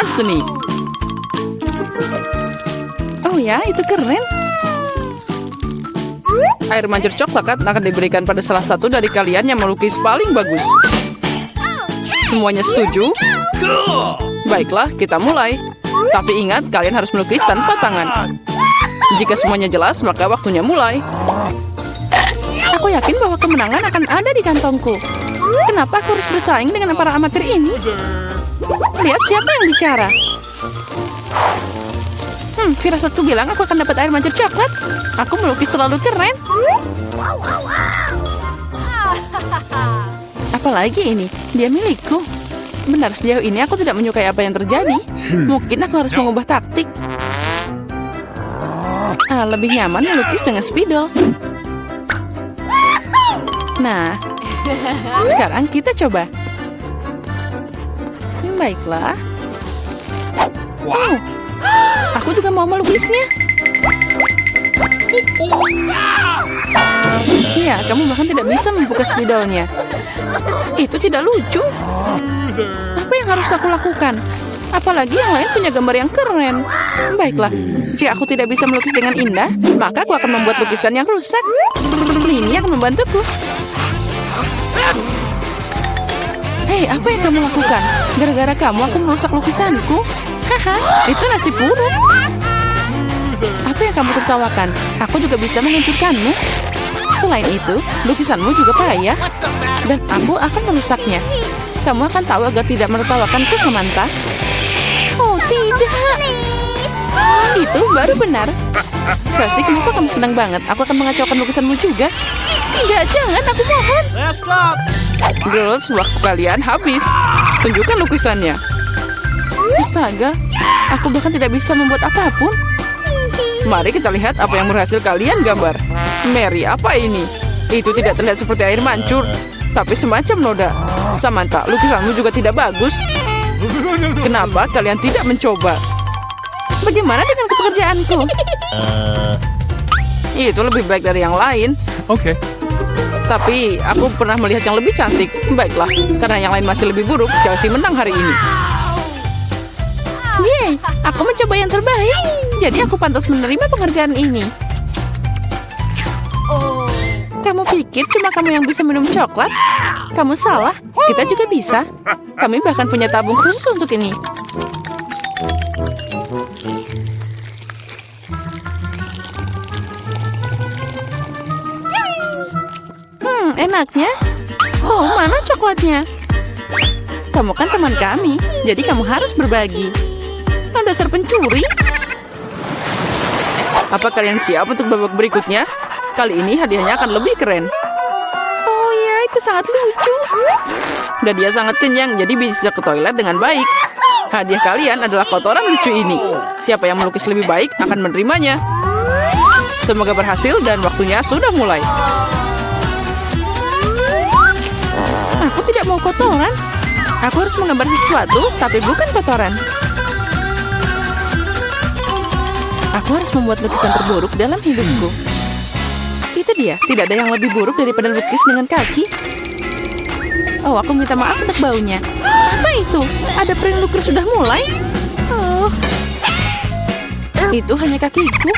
dengan seni. Oh ya, itu keren. Air mancur coklat akan diberikan pada salah satu dari kalian yang melukis paling bagus. Semuanya setuju? Baiklah, kita mulai. Tapi ingat, kalian harus melukis tanpa tangan. Jika semuanya jelas, maka waktunya mulai. Aku yakin bahwa kemenangan akan ada di kantongku. Kenapa aku harus bersaing dengan para amatir ini? Lihat siapa yang bicara. Firasatku bilang aku akan dapat air mancur coklat. Aku melukis terlalu keren. Apalagi ini, dia milikku. Benar, sejauh ini aku tidak menyukai apa yang terjadi. Mungkin aku harus mengubah taktik. Lebih nyaman melukis dengan spidol. Nah, sekarang kita coba. Baiklah. Oh, aku juga mau melukisnya. Ya, kamu bahkan tidak bisa membuka spidolnya. Itu tidak lucu. Apa yang harus aku lakukan? Apalagi yang lain punya gambar yang keren. Baiklah, jika aku tidak bisa melukis dengan indah, maka aku akan membuat lukisan yang rusak. Ini akan membantuku. Hei, apa yang kamu lakukan? Gara-gara kamu aku merusak lukisanku. Haha, itu nasib buruk. Apa yang kamu tertawakan? Aku juga bisa menghancurkanmu. Selain itu, lukisanmu juga payah. Dan aku akan merusaknya. Kamu akan tahu agar tidak menertawakanku, Samantha. Oh, tidak. Itu baru benar. Chelsea, kenapa kamu senang banget? Aku akan mengacaukan lukisanmu juga. Tidak, jangan, aku mohon. Girls, waktu kalian habis. Tunjukkan lukisannya. Astaga, aku bahkan tidak bisa membuat apapun. Mari kita lihat apa yang berhasil kalian gambar. Mary, apa ini? Itu tidak terlihat seperti air mancur, tapi semacam noda. Samantha, lukisanmu juga tidak bagus. Kenapa kalian tidak mencoba? Bagaimana dengan pekerjaanku? Itu lebih baik dari yang lain. Oke. Tapi aku pernah melihat yang lebih cantik. Baiklah, karena yang lain masih lebih buruk, Chelsea menang hari ini. Yeay, aku mencoba yang terbaik. Jadi aku pantas menerima penghargaan ini. Kamu pikir cuma kamu yang bisa minum coklat? Kamu salah, kita juga bisa. Kami bahkan punya tabung khusus untuk ini. Enaknya. Oh, mana coklatnya? Kamu kan teman kami, jadi kamu harus berbagi. Dasar pencuri. Apa kalian siap untuk babak berikutnya? Kali ini hadiahnya akan lebih keren. Oh ya, itu sangat lucu. Dan dia sangat kenyang, jadi bisa ke toilet dengan baik. Hadiah kalian adalah kotoran lucu ini. Siapa yang melukis lebih baik akan menerimanya. Semoga berhasil dan waktunya sudah mulai. Aku tidak mau kotoran. Aku harus menggambar sesuatu, tapi bukan kotoran. Aku harus membuat lukisan terburuk dalam hidupku. Itu dia, tidak ada yang lebih buruk daripada lukis dengan kaki. Oh, aku minta maaf untuk baunya. Apa itu? Ada pering lukis sudah mulai? Oh, itu hanya kakiku.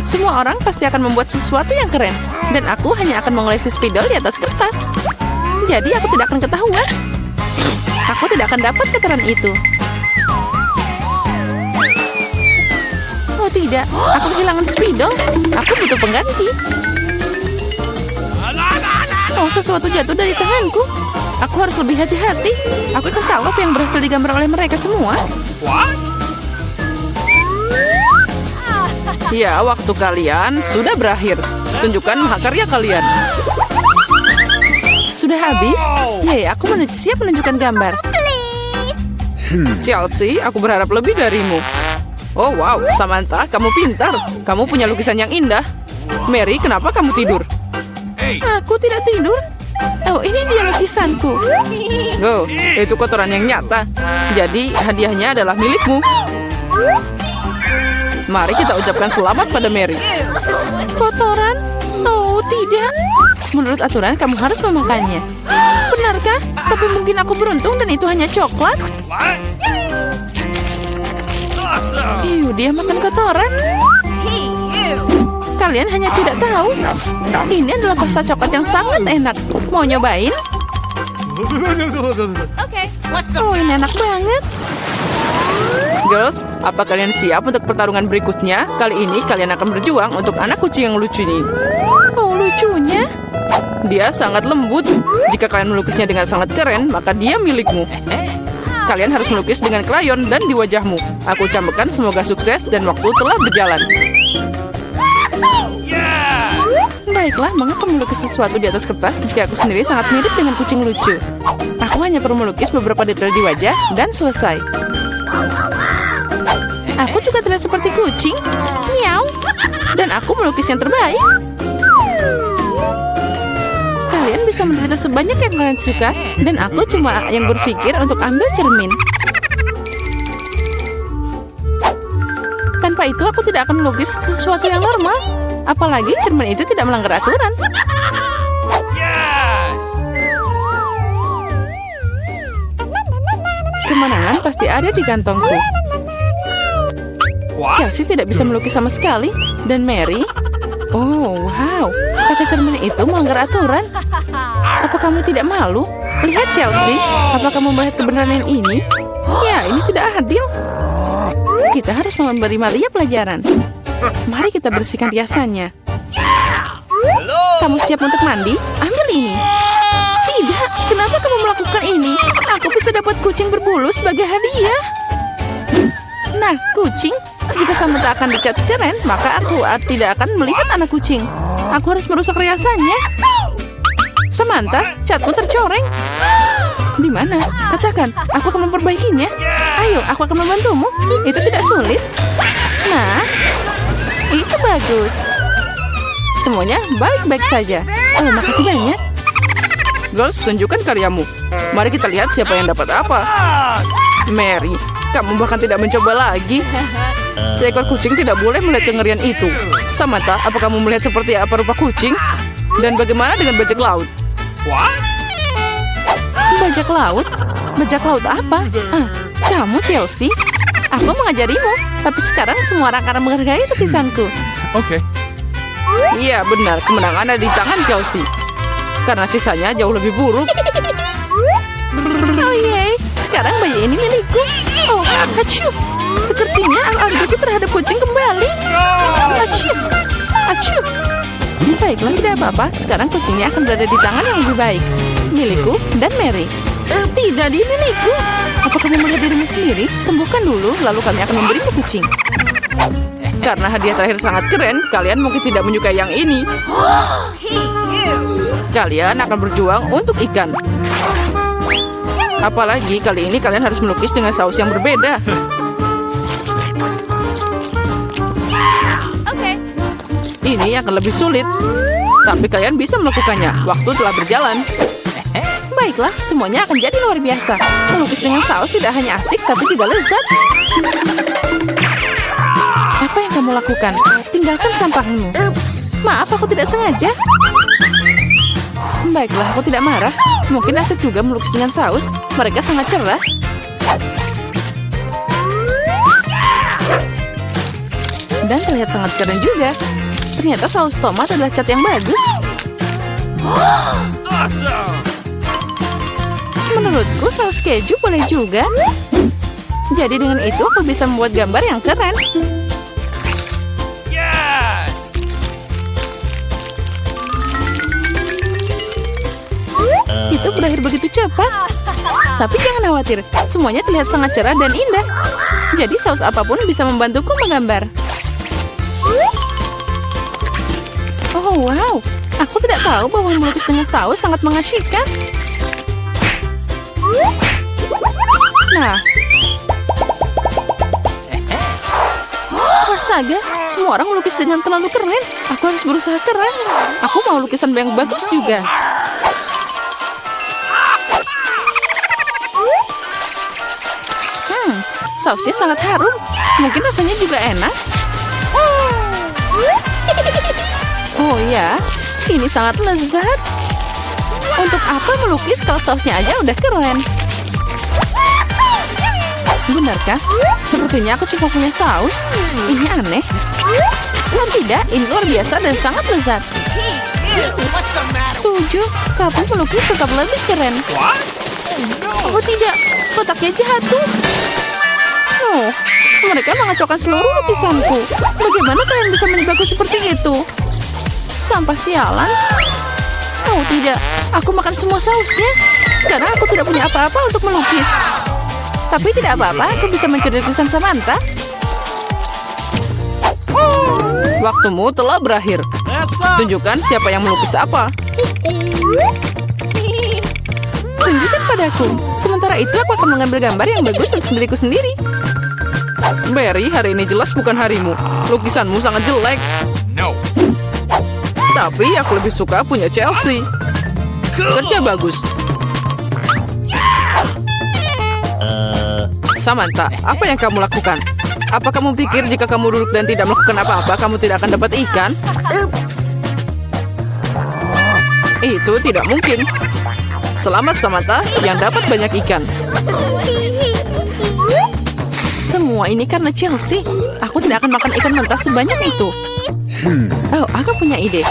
Semua orang pasti akan membuat sesuatu yang keren. Dan aku hanya akan mengolesi spidol di atas kertas. Jadi aku tidak akan ketahuan. Aku tidak akan dapat kotoran itu. Oh tidak, aku kehilangan spidol. Aku butuh pengganti. Oh, sesuatu jatuh dari tanganku. Aku harus lebih hati-hati. Aku akan tahu apa yang berhasil digambar oleh mereka semua. Ya, waktu kalian sudah berakhir. Tunjukkan mahakarya kalian. Sudah habis? Ya, aku siap menunjukkan gambar. Chelsea, aku berharap lebih darimu. Oh wow, Samantha, kamu pintar. Kamu punya lukisan yang indah. Mary, kenapa kamu tidur? Aku tidak tidur. Oh, ini dia lukisanku. Oh, itu kotoran yang nyata. Jadi, hadiahnya adalah milikmu. Mari kita ucapkan selamat pada Mary. Kotoran? Oh, tidak. Menurut aturan, kamu harus memakannya. Benarkah? Tapi mungkin aku beruntung dan itu hanya coklat. Dia makan kotoran. Kalian hanya tidak tahu. Ini adalah pasta coklat yang sangat enak. Mau nyobain? Oh, ini enak banget. Girls, apa kalian siap untuk pertarungan berikutnya? Kali ini kalian akan berjuang untuk anak kucing yang lucu ini. Oh, lucunya. Dia sangat lembut. Jika kalian melukisnya dengan sangat keren, maka dia milikmu. Kalian harus melukis dengan krayon dan di wajahmu. Aku ucapkan semoga sukses dan waktu telah berjalan. Baiklah, mengapa melukis sesuatu di atas kertas jika aku sendiri sangat mirip dengan kucing lucu? Aku hanya perlu melukis beberapa detail di wajah dan selesai. Aku juga terlihat seperti kucing. Miau. Dan aku melukis yang terbaik. Kalian bisa menderita sebanyak yang kalian suka, dan aku cuma yang berpikir untuk ambil cermin. Tanpa itu, aku tidak akan melukis sesuatu yang normal. Apalagi cermin itu tidak melanggar aturan. Kemenangan pasti ada di kantongku. Chelsea tidak bisa melukis sama sekali. Dan Mary? Oh, wow. Pakai cermin itu melanggar aturan. Apa kamu tidak malu? Lihat Chelsea. Apa kamu melihat kebenaran ini? Ya, ini tidak adil. Kita harus memberi Malia pelajaran. Mari kita bersihkan riasannya. Kamu siap untuk mandi? Ambil ini. Tidak, kenapa kamu melakukan ini? Aku bisa dapat kucing berbulu sebagai hadiah. Nah, kucing. Jika Samantha akan dicat keren, maka aku tidak akan melihat anak kucing. Aku harus merusak riasannya. Samantha, catmu tercoreng. Di mana? Katakan, aku akan memperbaikinya. Ayo, aku akan membantumu. Itu tidak sulit. Nah, itu bagus. Semuanya baik-baik saja. Oh, makasih banyak. Girls, tunjukkan karyamu. Mari kita lihat siapa yang dapat apa. Mary, kamu bahkan tidak mencoba lagi. Seekor kucing tidak boleh melihat kengerian itu. Samantha, apa kamu melihat seperti apa rupa kucing? Dan bagaimana dengan bajak laut? Bajak laut? Bajak laut apa? Kamu Chelsea? Aku mengajarimu, tapi sekarang semua orang akan menghargai lukisanku. Oke. Iya benar, kemenangan ada di tangan Chelsea. Karena sisanya jauh lebih buruk. Oh yeay, sekarang bayi ini milikku. Oh, acuh. Sepertinya aku terhadap kucing kembali. Acuh. Acuh. Baiklah, tidak apa-apa. Sekarang kucingnya akan berada di tangan yang lebih baik. Milikku dan Mary. Tidak di milikku. Apa kamu melihat dirimu sendiri? Sembuhkan dulu, lalu kami akan memberimu kucing. Karena hadiah terakhir sangat keren, kalian mungkin tidak menyukai yang ini. Kalian akan berjuang untuk ikan. Apalagi kali ini kalian harus melukis dengan saus yang berbeda. Ini akan lebih sulit. Tapi kalian bisa melakukannya. Waktu telah berjalan. Baiklah, semuanya akan jadi luar biasa. Melukis dengan saus tidak hanya asik, tapi juga lezat. Apa yang kamu lakukan? Tinggalkan sampahmu. Maaf, aku tidak sengaja. Baiklah, aku tidak marah. Mungkin asik juga melukis dengan saus. Mereka sangat cerah. Dan terlihat sangat keren juga. Ternyata saus tomat adalah cat yang bagus. Menurutku saus keju boleh juga. Jadi dengan itu aku bisa membuat gambar yang keren. Itu berakhir begitu cepat. Tapi jangan khawatir, semuanya terlihat sangat cerah dan indah. Jadi saus apapun bisa membantuku menggambar. Oh wow, aku tidak tahu bahwa melukis dengan saus sangat mengasyikkan. Nah, astaga, semua orang melukis dengan terlalu keren. Aku harus berusaha keras. Aku mau lukisan yang bagus juga. Sausnya sangat harum. Mungkin rasanya juga enak. Oh ya, Ini sangat lezat. Untuk apa melukis kalau sausnya aja udah keren? Benarkah? Sepertinya aku cuma punya saus. Ini aneh. Oh tidak, ini luar biasa dan sangat lezat. Setuju, kamu melukis tetap lebih keren. Oh tidak, kotaknya jatuh. Oh, mereka mengacaukan seluruh lukisanku. Bagaimana kalian bisa menipuku seperti itu? Sampah sialan. Oh tidak, aku makan semua sausnya. Sekarang aku tidak punya apa-apa untuk melukis. Tapi tidak apa-apa, aku bisa mencuri lukisan Samantha. Waktumu telah berakhir. Tunjukkan siapa yang melukis apa. Tunjukkan padaku. Sementara itu aku akan mengambil gambar yang bagus untuk diriku sendiri. Barry, hari ini jelas bukan harimu. Lukisanmu sangat jelek. Tapi aku lebih suka punya Chelsea. Kerja bagus. Samantha, apa yang kamu lakukan? Apa kamu pikir jika kamu duduk dan tidak melakukan apa-apa, kamu tidak akan dapat ikan? Itu tidak mungkin. Selamat Samantha yang dapat banyak ikan. Semua ini karena Chelsea. Aku tidak akan makan ikan mentah sebanyak itu. Oh, aku punya ide.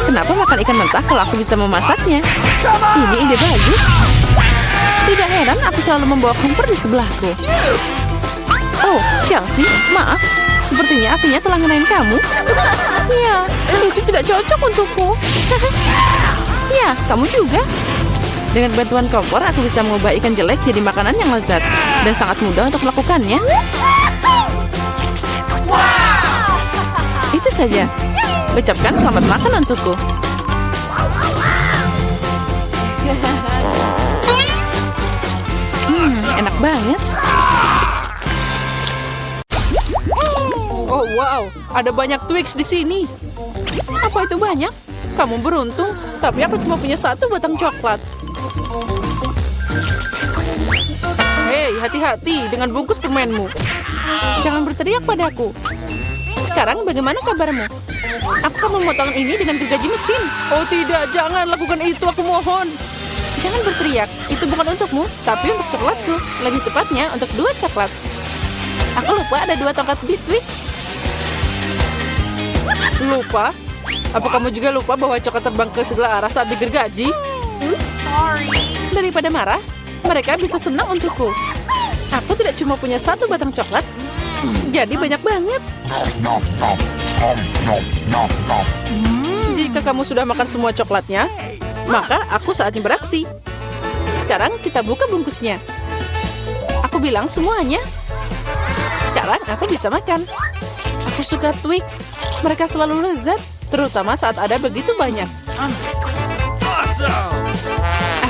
Kenapa makan ikan mentah kalau aku bisa memasaknya? Ini ide bagus. Tidak heran aku selalu membawa kompor di sebelahku. Oh, Chelsea, maaf. Sepertinya apinya telah ngenain kamu. Ya, itu tidak cocok untukku. Ya, kamu juga. Dengan bantuan kompor, aku bisa mengubah ikan jelek jadi makanan yang lezat. Dan sangat mudah untuk melakukannya. Itu saja. Ucapkan selamat makan untukku. Enak banget. Oh wow, ada banyak Twix di sini. Apa itu banyak? Kamu beruntung, tapi aku cuma punya satu batang coklat. Hei, hati-hati dengan bungkus permenmu. Jangan berteriak padaku. Sekarang bagaimana kabarmu? Aku akan memotong ini dengan gergaji mesin. Oh tidak, jangan lakukan itu, aku mohon. Jangan berteriak, itu bukan untukmu, tapi untuk coklatku. Lebih tepatnya, untuk 2 coklat. Aku lupa ada 2 tongkat di Twix. Lupa? Apa kamu juga lupa bahwa coklat terbang ke segala arah saat digergaji? Daripada marah, mereka bisa senang untukku. Aku tidak cuma punya 1 batang coklat, jadi banyak banget. Jika kamu sudah makan semua coklatnya, maka aku saatnya beraksi. Sekarang kita buka bungkusnya. Aku bilang semuanya. Sekarang aku bisa makan. Aku suka Twix. Mereka selalu lezat, terutama saat ada begitu banyak.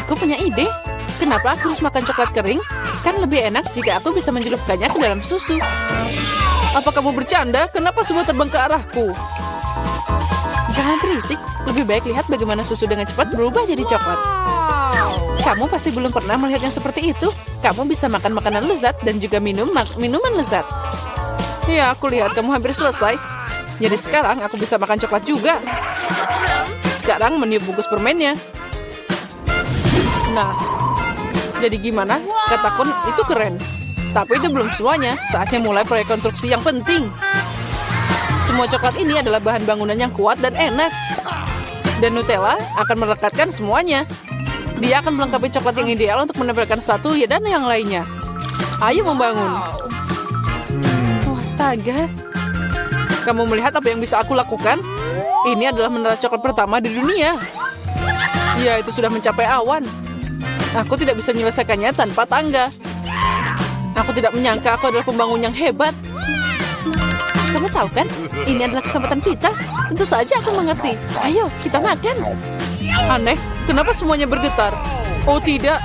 Aku punya ide. Kenapa aku harus makan coklat kering? Kan lebih enak jika aku bisa mencelupkannya ke dalam susu. Apa kamu bercanda? Kenapa semua terbang ke arahku? Jangan berisik. Lebih baik lihat bagaimana susu dengan cepat berubah jadi coklat. Kamu pasti belum pernah melihat yang seperti itu. Kamu bisa makan makanan lezat dan juga minuman lezat. Ya, aku lihat kamu hampir selesai. Jadi sekarang aku bisa makan coklat juga. Sekarang meniup bungkus permennya. Nah, jadi gimana? Katakan itu keren. Tapi itu belum semuanya. Saatnya mulai proyek konstruksi yang penting. Semua coklat ini adalah bahan bangunan yang kuat dan enak. Dan Nutella akan merekatkan semuanya. Dia akan melengkapi coklat yang ideal untuk menempelkan satu dan yang lainnya. Ayo membangun. Oh, astaga. Kamu melihat apa yang bisa aku lakukan? Ini adalah menara coklat pertama di dunia. Ya, itu sudah mencapai awan. Aku tidak bisa menyelesaikannya tanpa tangga. Aku tidak menyangka aku adalah pembangun yang hebat. Kamu tahu kan, ini adalah kesempatan kita. Tentu saja aku mengerti. Ayo, kita makan. Aneh, kenapa semuanya bergetar? Oh tidak.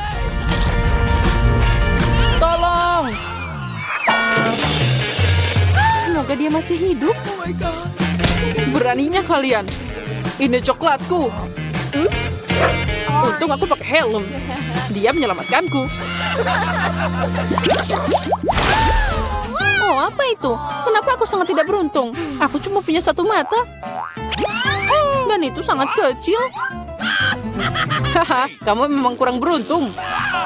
Tolong. Semoga dia masih hidup. Beraninya kalian. Ini coklatku. Untung aku pakai helm. Dia menyelamatkanku. Oh, apa itu? Kenapa aku sangat tidak beruntung? Aku cuma punya 1 mata. Dan Dan itu sangat kecil. Haha, kamu memang kurang beruntung.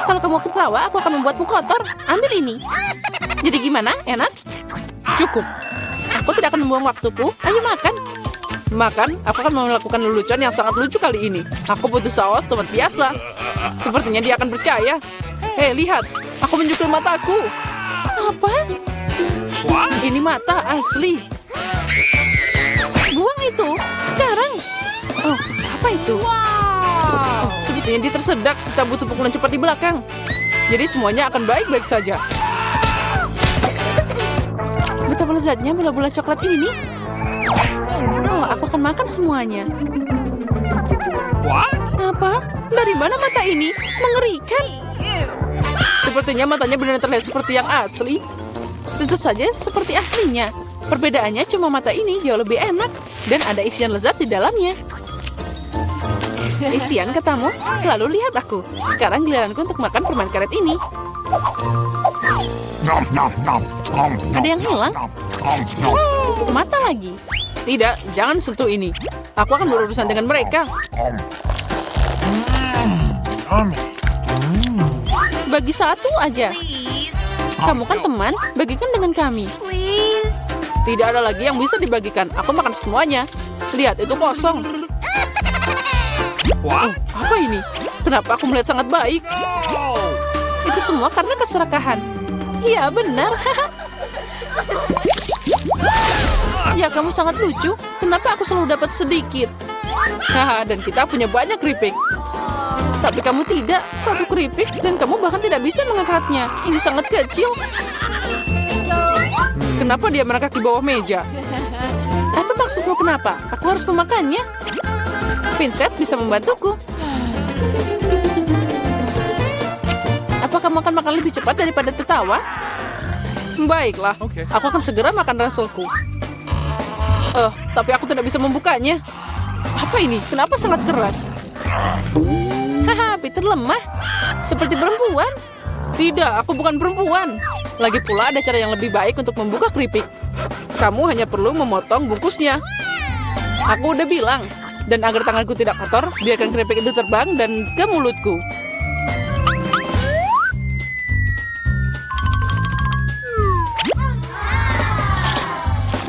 Kalau kamu ketawa, aku akan membuatmu kotor. Ambil ini. Jadi gimana? Enak? Cukup. Aku tidak akan membuang waktuku. Ayo makan. Makan, aku akan melakukan lelucon yang sangat lucu kali ini. Aku butuh saus tomat biasa. Sepertinya dia akan percaya. Hei, lihat. Aku menjukul mataku. Apa? Ini mata asli. Buang itu. Sekarang. Oh, apa itu? Oh, sepertinya dia tersedak. Kita butuh pukulan cepat di belakang. Jadi semuanya akan baik-baik saja. Betapa lezatnya bola-bola coklat ini. Oh, aku akan makan semuanya. Apa? Dari mana mata ini? Mengerikan. Sepertinya matanya benar terlihat seperti yang asli. Tentu saja seperti aslinya. Perbedaannya cuma mata ini jauh lebih enak. Dan ada isian lezat di dalamnya. Isian katamu? Lalu lihat aku. Sekarang giliranku untuk makan permen karet ini. Ada yang hilang? Mata lagi. Tidak, jangan sentuh ini. Aku akan berurusan dengan mereka. Bagi satu aja. Kamu kan teman, bagikan dengan kami. Tidak ada lagi yang bisa dibagikan. Aku makan semuanya. Lihat, itu kosong. Oh, apa ini? Kenapa aku melihat sangat baik? Itu semua karena keserakahan. Iya, benar. Ya, kamu sangat lucu. Kenapa aku selalu dapat sedikit? Haha, dan kita punya banyak keripik. Tapi kamu tidak. Satu keripik, dan kamu bahkan tidak bisa mengangkatnya. Ini sangat kecil. Kenapa dia merangkak di bawah meja? Apa maksudmu kenapa? Aku harus memakannya. Vincent bisa membantuku. Apa kamu akan makan lebih cepat daripada tertawa? Baiklah, aku akan segera makan ranselku. Tapi aku tidak bisa membukanya. Apa ini? Kenapa sangat keras? Haha, Peter lemah. Seperti perempuan. Tidak, aku bukan perempuan. Lagi pula ada cara yang lebih baik untuk membuka keripik. Kamu hanya perlu memotong bungkusnya. Aku udah bilang. Dan agar tanganku tidak kotor, biarkan keripik itu terbang dan ke mulutku.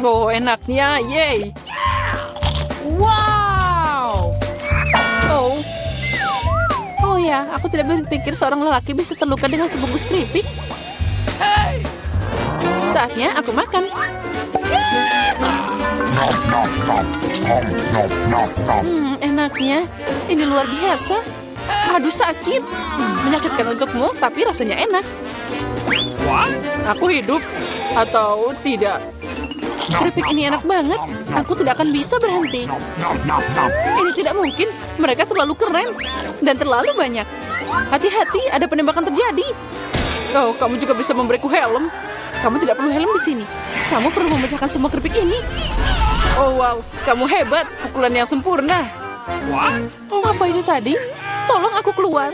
Oh, enaknya, yay! Wow! Oh ya, aku tidak berpikir seorang lelaki bisa terluka dengan sebungkus keripik. Saatnya aku makan. Enaknya. Ini luar biasa. Aduh, sakit. Menyakitkan untukmu, tapi rasanya enak. Aku hidup atau tidak? Keripik ini enak banget. Aku tidak akan bisa berhenti. Ini tidak mungkin. Mereka terlalu keren. Dan terlalu banyak. Hati-hati, ada penembakan terjadi. Oh, kamu juga bisa memberiku helm. Kamu tidak perlu helm di sini. Kamu perlu memecahkan semua keripik ini. Oh, wow. Kamu hebat. Pukulan yang sempurna. Apa itu tadi? Tolong aku keluar.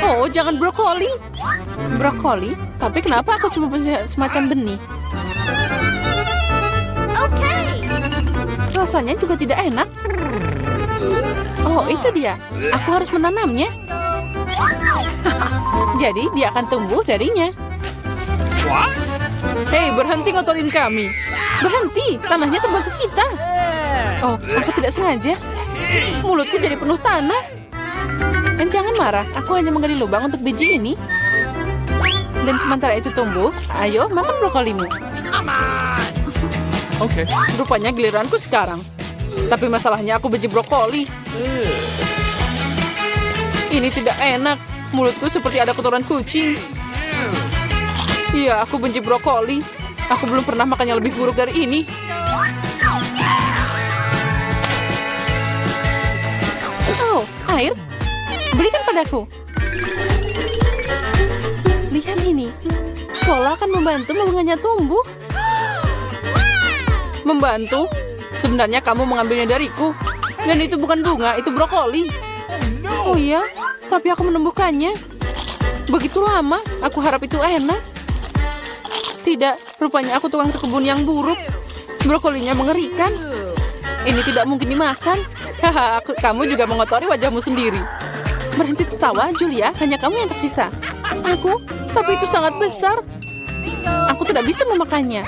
Oh, jangan brokoli. Brokoli? Tapi kenapa aku cuma punya semacam benih? Rasanya juga tidak enak. Oh, itu dia. Aku harus menanamnya. Jadi dia akan tumbuh darinya. Hei, berhenti ngotorin kami. Berhenti, tanahnya terbang ke kita. Oh, aku tidak sengaja. Mulutku jadi penuh tanah. Dan jangan marah, aku hanya menggali lubang untuk biji ini. Dan sementara itu tumbuh, ayo makan brokolimu. Oke. Rupanya giliranku sekarang. Tapi masalahnya aku benci brokoli. Ini tidak enak. Mulutku seperti ada kotoran kucing. Iya, aku benci brokoli. Aku belum pernah makan yang lebih buruk dari ini. Oh, air. Berikan padaku. Lihat ini. Cola akan membantu bunganya tumbuh. Membantu? Sebenarnya kamu mengambilnya dariku. Dan itu bukan bunga, itu brokoli. Oh iya? Tapi aku menemukannya. Begitu lama, aku harap itu enak. Tidak, rupanya aku tukang kebun yang buruk. Brokolinya mengerikan. Ini tidak mungkin dimakan. Haha, kamu juga mengotori wajahmu sendiri. Berhenti tertawa, Julia. Hanya kamu yang tersisa. Aku? Tapi itu sangat besar. Aku tidak bisa memakannya.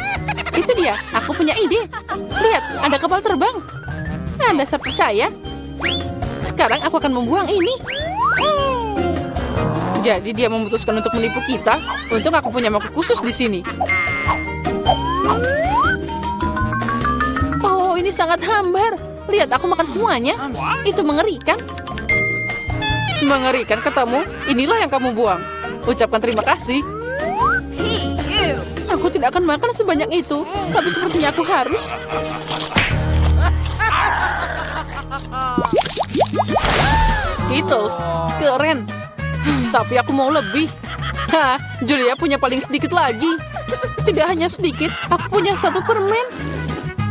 Itu dia, aku punya ide. Lihat, ada kapal terbang. Anda saya percaya. Sekarang aku akan membuang ini. Jadi dia memutuskan untuk menipu kita. Untung aku punya mangkuk khusus di sini. Oh, ini sangat hambar. Lihat, aku makan semuanya. Itu mengerikan. Mengerikan katamu? Inilah yang kamu buang. Ucapkan terima kasih. Aku tidak akan makan sebanyak itu. Tapi sepertinya aku harus. Skittles, keren. Tapi aku mau lebih. Hah, Julia punya paling sedikit lagi. Tidak hanya sedikit, aku punya 1 permen.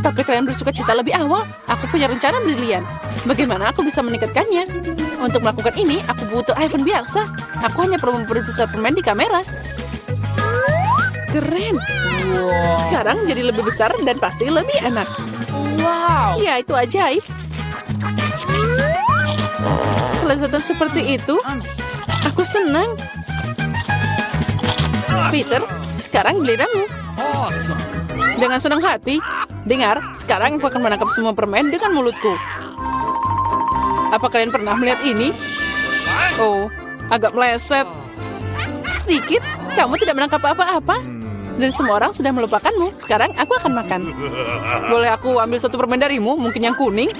Tapi kalian bersuka cita lebih awal. Aku punya rencana brilian. Bagaimana aku bisa meningkatkannya? Untuk melakukan ini, aku butuh iPhone biasa. Aku hanya perlu memperbesar permen di kamera. Keren. Sekarang jadi lebih besar dan pasti lebih enak. Wow. Ya, itu ajaib. Kelezatan seperti itu, aku senang. Peter, sekarang giliranmu. Dengan senang hati. Dengar, sekarang aku akan menangkap semua permen dengan mulutku. Apa kalian pernah melihat ini? Oh, agak meleset. Sedikit, kamu tidak menangkap apa-apa. Dan semua orang sudah melupakanmu. Sekarang aku akan makan. Boleh aku ambil 1 permen darimu? Mungkin yang kuning?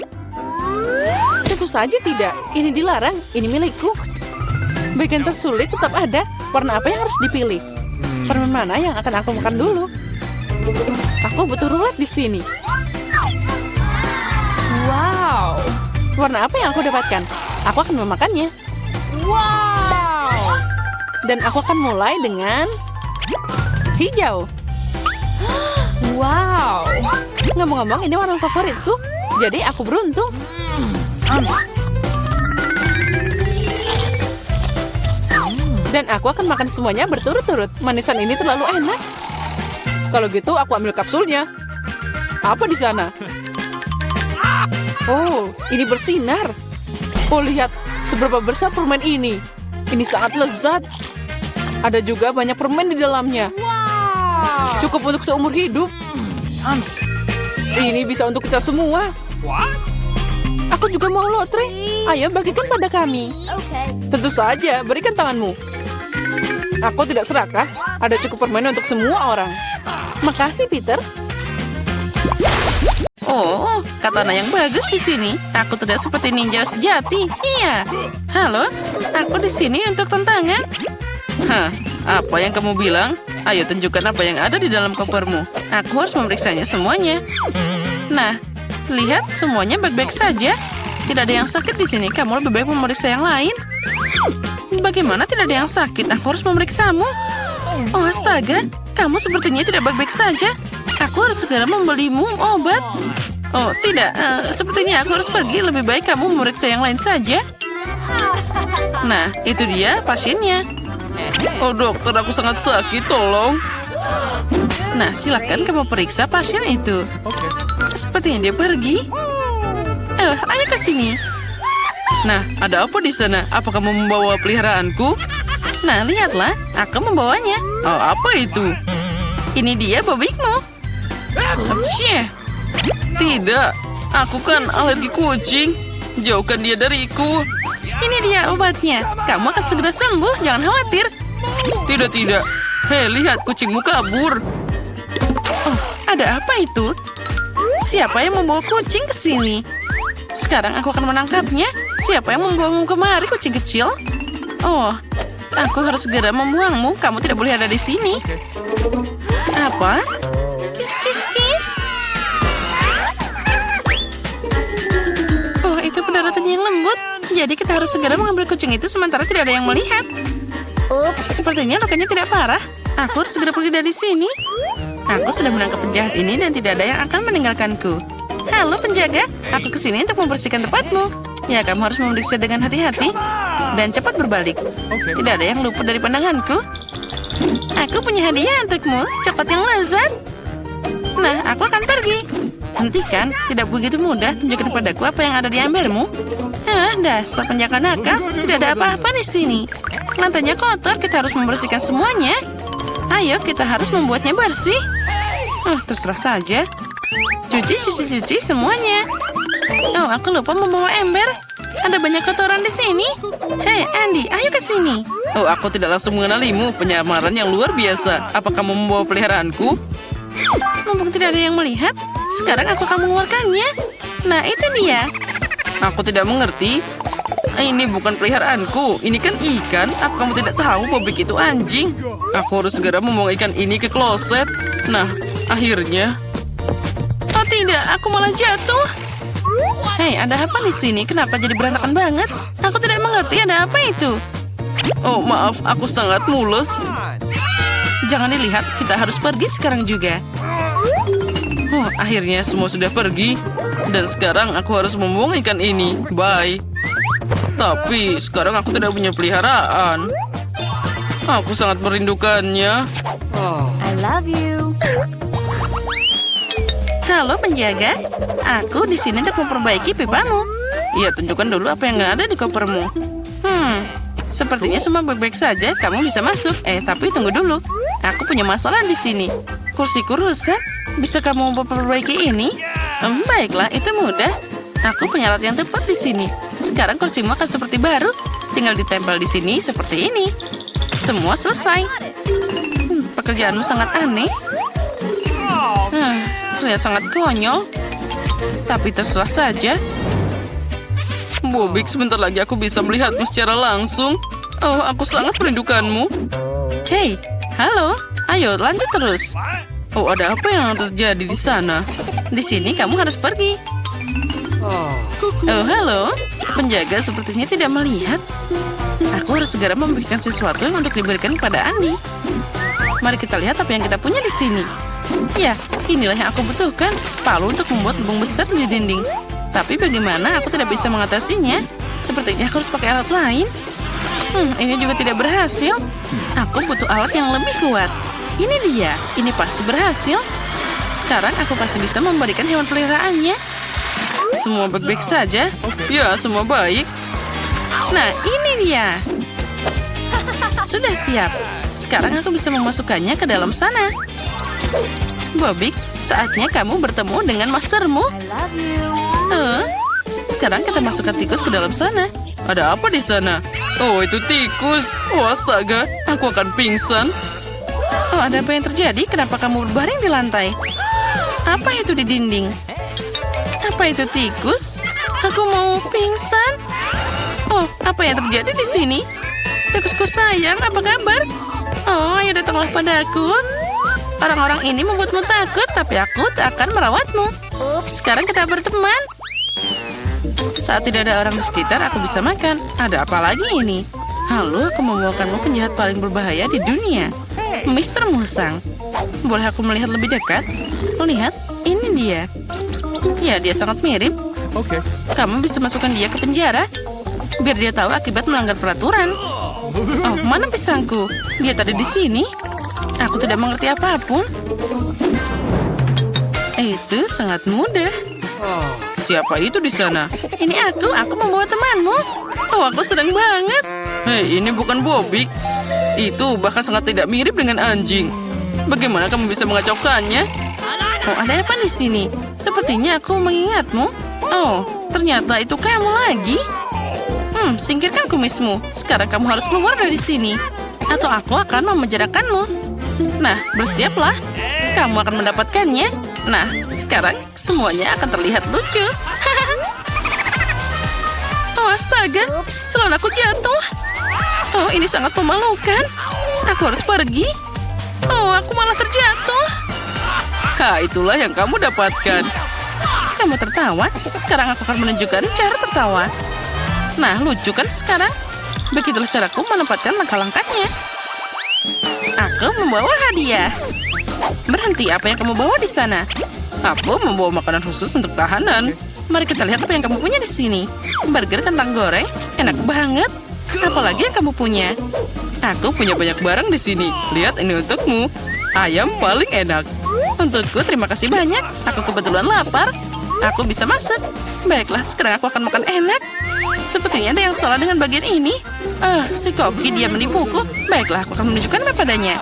Tentu saja tidak. Ini dilarang. Ini milikku. Bagian tersulit tetap ada. Warna apa yang harus dipilih? Permen mana yang akan aku makan dulu? Aku butuh rulet di sini. Wow. Warna apa yang aku dapatkan? Aku akan memakannya. Wow. Dan aku akan mulai dengan hijau. Wow. Ngomong-ngomong, ini warna favoritku. Jadi aku beruntung. Dan aku akan makan semuanya berturut-turut. Manisan ini terlalu enak. Kalau gitu, aku ambil kapsulnya. Apa di sana? Oh, ini bersinar. Oh, lihat seberapa besar permen ini. Ini sangat lezat. Ada juga banyak permen di dalamnya. Cukup untuk seumur hidup. Ini bisa untuk kita semua. Aku juga mau lotre. Ayo bagikan pada kami. Tentu saja, berikan tanganmu. Aku tidak serakah. Ada cukup permen untuk semua orang. Makasih, Peter. Oh, katana yang bagus di sini. Aku tidak seperti ninja sejati. Iya. Halo, aku di sini untuk tantangan. Hah, apa yang kamu bilang? Ayo tunjukkan apa yang ada di dalam kopermu. Aku harus memeriksanya semuanya. Nah, lihat semuanya baik-baik saja. Tidak ada yang sakit di sini. Kamu lebih baik memeriksa yang lain. Bagaimana tidak ada yang sakit? Aku harus memeriksamu. Oh, astaga. Kamu sepertinya tidak baik-baik saja. Aku harus segera membelimu obat. Oh, tidak. Sepertinya aku harus pergi. Lebih baik kamu memeriksa yang lain saja. Nah, itu dia pasiennya. Oh, dokter, aku sangat sakit. Tolong. Nah, silakan kamu periksa pasien itu. Sepertinya dia pergi. Ayo ke sini. Nah, ada apa di sana? Apa kamu membawa peliharaanku? Nah, lihatlah. Aku membawanya. Oh, apa itu? Ini dia bobikmu. Cie. Tidak. Aku kan alergi kucing. Jauhkan dia dariku. Ini dia obatnya. Kamu akan segera sembuh. Jangan khawatir. Tidak. Hei, lihat kucingmu kabur. Oh, ada apa itu? Siapa yang membawa kucing ke sini? Sekarang aku akan menangkapnya. Siapa yang membawamu kemari, kucing kecil? Oh, aku harus segera membuangmu. Kamu tidak boleh ada di sini. Apa? Kis. Oh, itu pendaratannya yang lembut. Jadi kita harus segera mengambil kucing itu sementara tidak ada yang melihat. Ups, sepertinya lukanya tidak parah. Aku harus segera pergi dari sini. Aku sudah menangkap penjahat ini dan tidak ada yang akan meninggalkanku. Halo penjaga, aku kesini untuk membersihkan tempatmu. Ya, kamu harus memeriksa dengan hati-hati dan cepat berbalik. Tidak ada yang luput dari pandanganku. Aku punya hadiah untukmu, coklat yang lezat. Nah, aku akan pergi. Hentikan, tidak begitu mudah. Tunjukkan padaku apa yang ada di embermu. Hah, dasar penjaga nakal. Tidak ada apa-apa di sini. Lantainya kotor, kita harus membersihkan semuanya. Ayo, kita harus membuatnya bersih. Terserah saja. Cuci semuanya. Oh, aku lupa membawa ember. Ada banyak kotoran di sini. Hei, Andy, ayo ke sini. Oh, aku tidak langsung mengenalimu. Penyamaran yang luar biasa. Apa kamu membawa peliharaanku? Mumpung tidak ada yang melihat, sekarang aku akan mengeluarkannya. Nah, itu dia. Aku tidak mengerti. Ini bukan peliharaanku. Ini kan ikan. Apa kamu tidak tahu Bobik itu anjing? Aku harus segera membuang ikan ini ke kloset. Nah, akhirnya. Oh tidak, aku malah jatuh. Hei, ada apa di sini? Kenapa jadi berantakan banget? Aku tidak mengerti ada apa itu. Oh, maaf, aku sangat mules. Jangan dilihat, kita harus pergi sekarang juga. Oh, akhirnya semua sudah pergi. Dan sekarang aku harus membuang ikan ini. Bye. Tapi sekarang aku tidak punya peliharaan. Aku sangat merindukannya. I love you. Halo penjaga, aku di sini untuk memperbaiki pipamu. Iya, tunjukkan dulu apa yang ada di kopermu. Sepertinya semua baik-baik saja. Kamu bisa masuk. Tapi tunggu dulu. Aku punya masalah di sini. Kursiku rusak. Bisa kamu memperbaiki ini? Baiklah, itu mudah. Aku punya alat yang tepat di sini. Sekarang kursimu akan seperti baru. Tinggal ditempel di sini seperti ini. Semua selesai. Pekerjaanmu sangat aneh. Terlihat sangat konyol. Tapi terserah saja. Bobik, sebentar lagi aku bisa melihatmu secara langsung. Oh, aku sangat merindukanmu. Hei, halo. Ayo, lanjut terus. Oh, ada apa yang terjadi di sana? Di sini kamu harus pergi. Oh, halo. Penjaga sepertinya tidak melihat. Aku harus segera memberikan sesuatu yang untuk diberikan kepada Andy. Mari kita lihat apa yang kita punya di sini. Ya, inilah yang aku butuhkan. Palu untuk membuat lubang besar di dinding. Tapi bagaimana aku tidak bisa mengatasinya? Sepertinya aku harus pakai alat lain. Ini juga tidak berhasil. Aku butuh alat yang lebih kuat. Ini dia. Ini pasti berhasil. Sekarang aku pasti bisa memberikan hewan peliharaannya. Semua baik-baik saja? Ya, semua baik. Nah, ini dia. Sudah siap. Sekarang aku bisa memasukkannya ke dalam sana. Bobik, saatnya kamu bertemu dengan mastermu. Sekarang kita masukkan tikus ke dalam sana. Ada apa di sana? Oh, itu tikus. Oh, astaga, aku akan pingsan. Oh, ada apa yang terjadi? Kenapa kamu berbaring di lantai? Apa itu di dinding? Apa itu tikus? Aku mau pingsan. Oh, apa yang terjadi di sini? Tikusku sayang, apa kabar? Oh, ayo datanglah padaku. Orang-orang ini membuatmu takut, tapi aku tak akan merawatmu. Sekarang kita berteman. Saat tidak ada orang di sekitar, aku bisa makan. Ada apa lagi ini? Halo, aku membawakanmu penjahat paling berbahaya di dunia. Mr. Musang. Boleh aku melihat lebih dekat? Lihat, ini dia. Ya, dia sangat mirip. Oke. Kamu bisa masukkan dia ke penjara. Biar dia tahu akibat melanggar peraturan. Oh, mana pisangku? Dia tadi di sini. Aku tidak mengerti apapun. Itu sangat mudah. Siapa itu di sana? Ini aku membawa temanmu. Oh, aku senang banget. Hei, ini bukan Bobik. Itu bahkan sangat tidak mirip dengan anjing. Bagaimana kamu bisa mengacaukannya? Oh, ada apa di sini? Sepertinya aku mengingatmu. Oh, ternyata itu kamu lagi. Singkirkan kumismu. Sekarang kamu harus keluar dari sini. Atau aku akan memenjarakanmu. Nah, bersiaplah. Kamu akan mendapatkannya. Nah, sekarang semuanya akan terlihat lucu. Oh, astaga. Celanaku jatuh. Oh, ini sangat memalukan. Aku harus pergi. Oh, aku malah terjatuh. Itulah yang kamu dapatkan. Kamu tertawa? Sekarang aku akan menunjukkan cara tertawa. Nah, lucu kan sekarang? Begitulah caraku menempatkan langkah-langkahnya. Aku membawa hadiah. Berhenti, apa yang kamu bawa di sana? Aku membawa makanan khusus untuk tahanan. Mari kita lihat apa yang kamu punya di sini. Burger kentang goreng, enak banget. Apalagi yang kamu punya? Aku punya banyak barang di sini. Lihat, ini untukmu. Ayam paling enak. Untukku, terima kasih banyak. Aku kebetulan lapar. Aku bisa masuk. Baiklah, sekarang aku akan makan enak. Sepertinya ada yang salah dengan bagian ini. Si Koki dia menipuku. Baiklah, aku akan menunjukkan apa padanya.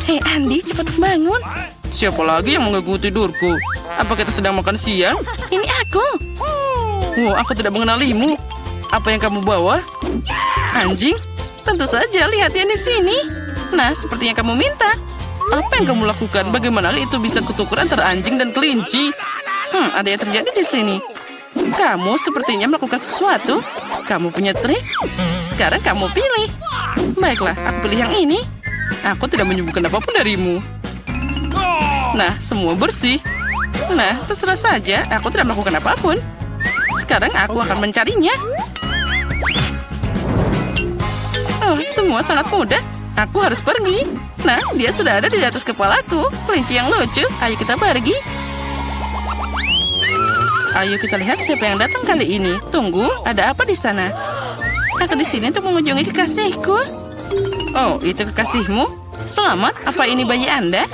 Hei Andi, cepat bangun. Siapa lagi yang mengganggu tidurku? Apa kita sedang makan siang? Ini aku. Wow, aku tidak mengenalimu. Apa yang kamu bawa? Anjing? Tentu saja, lihat ya di sini. Nah, seperti yang kamu minta. Apa yang kamu lakukan? Bagaimana itu bisa kutukur antara anjing dan kelinci? Ada yang terjadi di sini. Kamu sepertinya melakukan sesuatu. Kamu punya trik. Sekarang kamu pilih. Baiklah, aku pilih yang ini. Aku tidak menyembunyikan apapun darimu. Nah, semua bersih. Nah, terserah saja. Aku tidak melakukan apapun. Sekarang aku akan mencarinya. Oh, semua sangat mudah. Aku harus pergi. Nah, dia sudah ada di atas kepalaku. Kelinci yang lucu. Ayo kita pergi. Ayo kita lihat siapa yang datang kali ini. Tunggu, ada apa di sana? Aku di sini untuk mengunjungi kekasihku. Oh, itu kekasihmu? Selamat, apa ini bayi Anda?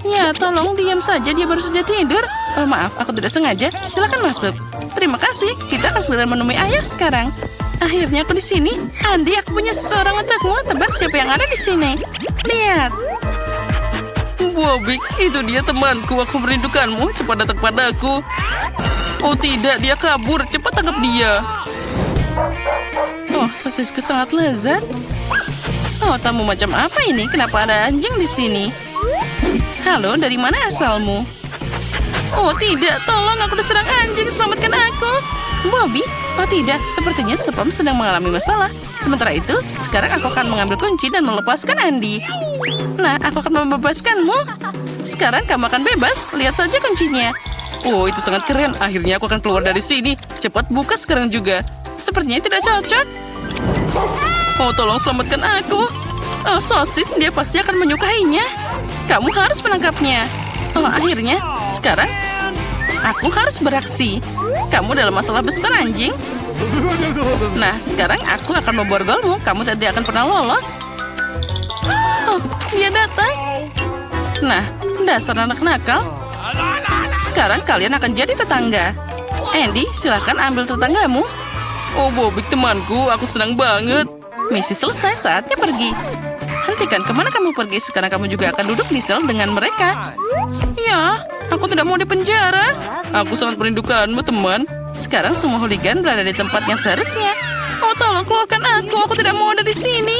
Ya, tolong diam saja, dia baru saja tidur. Oh, maaf, aku tidak sengaja. Silakan masuk. Terima kasih, kita akan segera menemui ayah sekarang. Akhirnya aku di sini. Andi, aku punya seseorang untukmu. Tebak siapa yang ada di sini. Lihat. Bobby, itu dia temanku. Aku merindukanmu. Cepat datang padaku. Oh tidak, dia kabur. Cepat tangkap dia. Oh, sosisku sangat lezat. Oh, tamu macam apa ini? Kenapa ada anjing di sini? Halo, dari mana asalmu? Oh tidak, tolong aku diserang anjing. Selamatkan aku. Bobby, oh tidak, sepertinya Sepam sedang mengalami masalah. Sementara itu, sekarang aku akan mengambil kunci dan melepaskan Andi. Nah, aku akan membebaskanmu. Sekarang kamu akan bebas. Lihat saja kuncinya. Oh, itu sangat keren. Akhirnya aku akan keluar dari sini. Cepat buka sekarang juga. Sepertinya tidak cocok. Oh, tolong selamatkan aku. Oh, sosis, dia pasti akan menyukainya. Kamu harus menangkapnya. Oh, akhirnya, sekarang aku harus beraksi. Kamu dalam masalah besar, anjing. Nah, sekarang aku akan memborgolmu. Kamu tidak akan pernah lolos. Oh, dia datang. Nah, dasar anak nakal. Sekarang kalian akan jadi tetangga. Andy, silakan ambil tetanggamu. Oh, Bobby temanku, aku senang banget. Misi selesai, saatnya pergi. Hentikan, kemana kamu pergi? Sekarang kamu juga akan duduk di sel dengan mereka. Ya, aku tidak mau di penjara. Aku sangat merindukanmu, teman. Sekarang semua hooligan berada di tempat yang seharusnya. Oh, tolong keluarkan aku. Aku tidak mau ada di sini.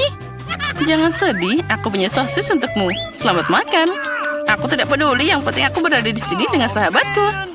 Jangan sedih, aku punya sosis untukmu. Selamat makan. Aku tidak peduli, yang penting aku berada di sini dengan sahabatku.